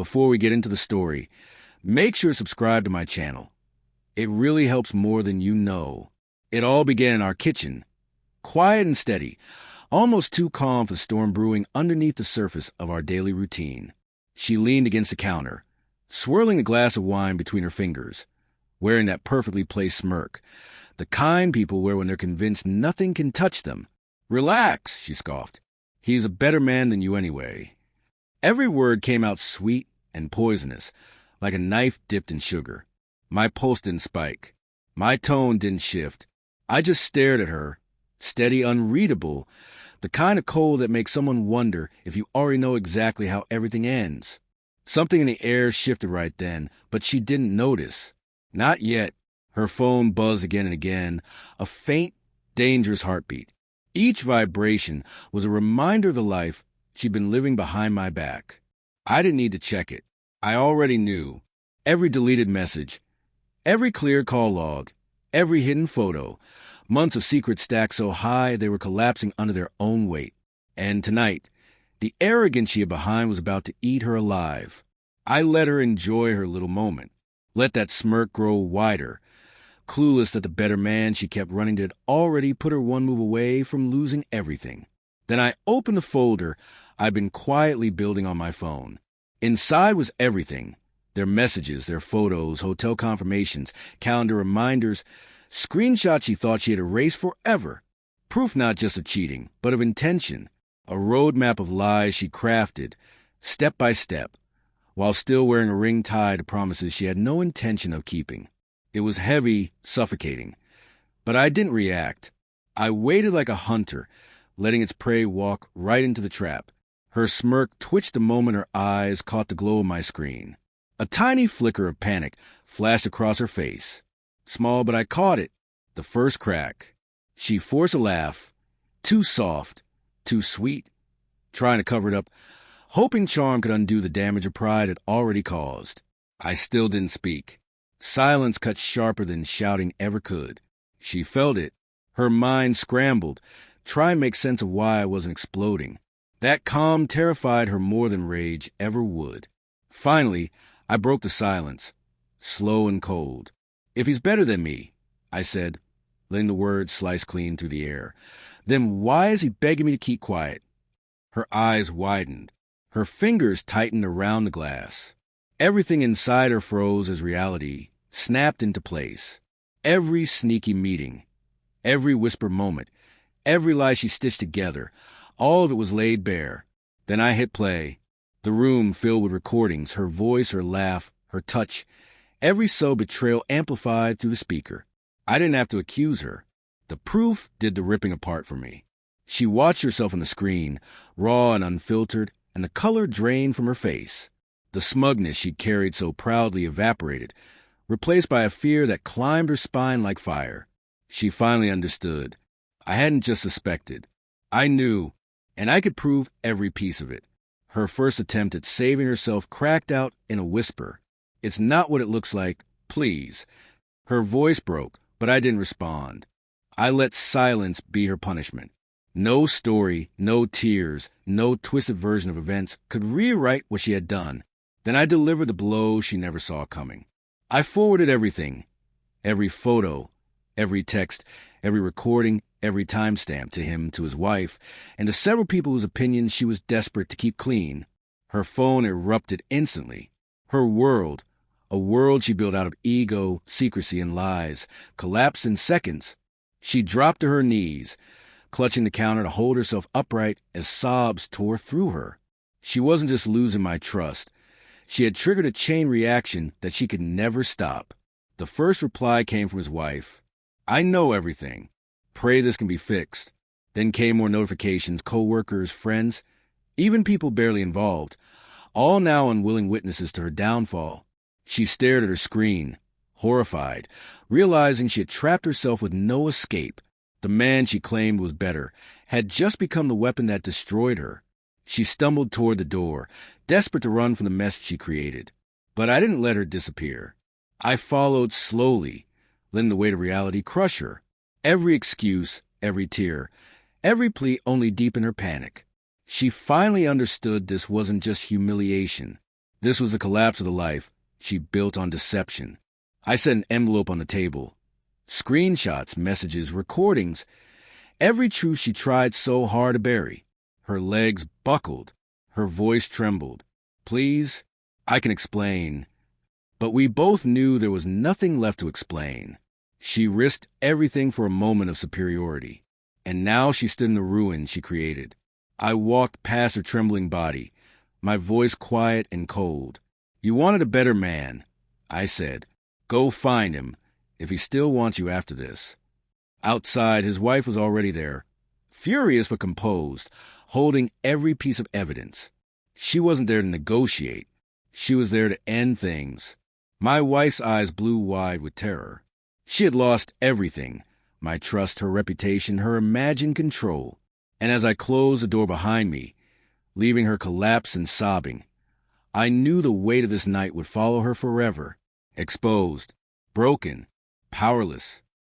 before we get into the story, make sure to subscribe to my channel. It really helps more than you know. It all began in our kitchen, quiet and steady, almost too calm for the storm brewing underneath the surface of our daily routine. She leaned against the counter, swirling a glass of wine between her fingers, wearing that perfectly placed smirk, the kind people wear when they're convinced nothing can touch them. "Relax," she scoffed. "He's a better man than you anyway." Every word came out sweet and poisonous, like a knife dipped in sugar. My pulse didn't spike. My tone didn't shift. I just stared at her, steady, unreadable, the kind of cold that makes someone wonder if you already know exactly how everything ends. Something in the air shifted right then, but she didn't notice. Not yet. Her phone buzzed again and again, a faint, dangerous heartbeat. Each vibration was a reminder of the life she'd been living behind my back. I didn't need to check it. I already knew. Every deleted message, every clear call log, every hidden photo, months of secrets stacked so high they were collapsing under their own weight. And tonight, the arrogance she had behind was about to eat her alive. I let her enjoy her little moment, let that smirk grow wider, clueless that the better man she kept running to had already put her one move away from losing everything. Then I opened the folder I'd been quietly building on my phone. Inside was everything. Their messages, their photos, hotel confirmations, calendar reminders, screenshots she thought she had erased forever. Proof not just of cheating, but of intention. A roadmap of lies she crafted, step by step, while still wearing a ring tied to promises she had no intention of keeping. It was heavy, suffocating. But I didn't react. I waited like a hunter, letting its prey walk right into the trap. Her smirk twitched the moment her eyes caught the glow of my screen. A tiny flicker of panic flashed across her face. Small, but I caught it. The first crack. She forced a laugh. Too soft, too sweet. Trying to cover it up, hoping charm could undo the damage her pride had already caused. I still didn't speak. Silence cut sharper than shouting ever could. She felt it. Her mind scrambled, trying to make sense of why I wasn't exploding. That calm terrified her more than rage ever would. Finally, I broke the silence, slow and cold. "If he's better than me," I said, letting the words slice clean through the air, "then why is he begging me to keep quiet?" Her eyes widened. Her fingers tightened around the glass. Everything inside her froze as reality snapped into place. Every sneaky meeting, every whisper moment, every lie she stitched together, all of it was laid bare. Then I hit play. The room filled with recordings, her voice, her laugh, her touch, every betrayal amplified through the speaker. I didn't have to accuse her. The proof did the ripping apart for me. She watched herself on the screen, raw and unfiltered, and the color drained from her face. The smugness she'd carried so proudly evaporated, replaced by a fear that climbed her spine like fire. She finally understood. I hadn't just suspected. I knew, and I could prove every piece of it. Her first attempt at saving herself cracked out in a whisper. "It's not what it looks like, please." Her voice broke, but I didn't respond. I let silence be her punishment. No story, no tears, no twisted version of events could rewrite what she had done. Then I delivered the blow she never saw coming. I forwarded everything, every photo, every text, every recording, every timestamp to him, to his wife, and to several people whose opinions she was desperate to keep clean. Her phone erupted instantly. Her world, a world she built out of ego, secrecy, and lies, collapsed in seconds. She dropped to her knees, clutching the counter to hold herself upright as sobs tore through her. She wasn't just losing my trust. She had triggered a chain reaction that she could never stop. The first reply came from his wife. "I know everything. Pray this can be fixed." Then came more notifications, co-workers, friends, even people barely involved, all now unwilling witnesses to her downfall. She stared at her screen, horrified, realizing she had trapped herself with no escape. The man she claimed was better had just become the weapon that destroyed her. She stumbled toward the door, desperate to run from the mess she created. But I didn't let her disappear. I followed slowly, letting the weight of reality crush her. Every excuse, every tear, every plea only deepened her panic. She finally understood this wasn't just humiliation. This was the collapse of the life she built on deception. I set an envelope on the table. Screenshots, messages, recordings. Every truth she tried so hard to bury. Her legs buckled. Her voice trembled. Please, I can explain. But we both knew there was nothing left to explain. She risked everything for a moment of superiority. And now she stood in the ruin she created. I walked past her trembling body, my voice quiet and cold. You wanted a better man, I said. Go find him, if he still wants you after this. Outside, his wife was already there, furious but composed, holding every piece of evidence. She wasn't there to negotiate. She was there to end things. My wife's eyes blew wide with terror. She had lost everything, my trust, her reputation, her imagined control. And as I closed the door behind me, leaving her collapsed and sobbing, I knew the weight of this night would follow her forever, exposed, broken, powerless.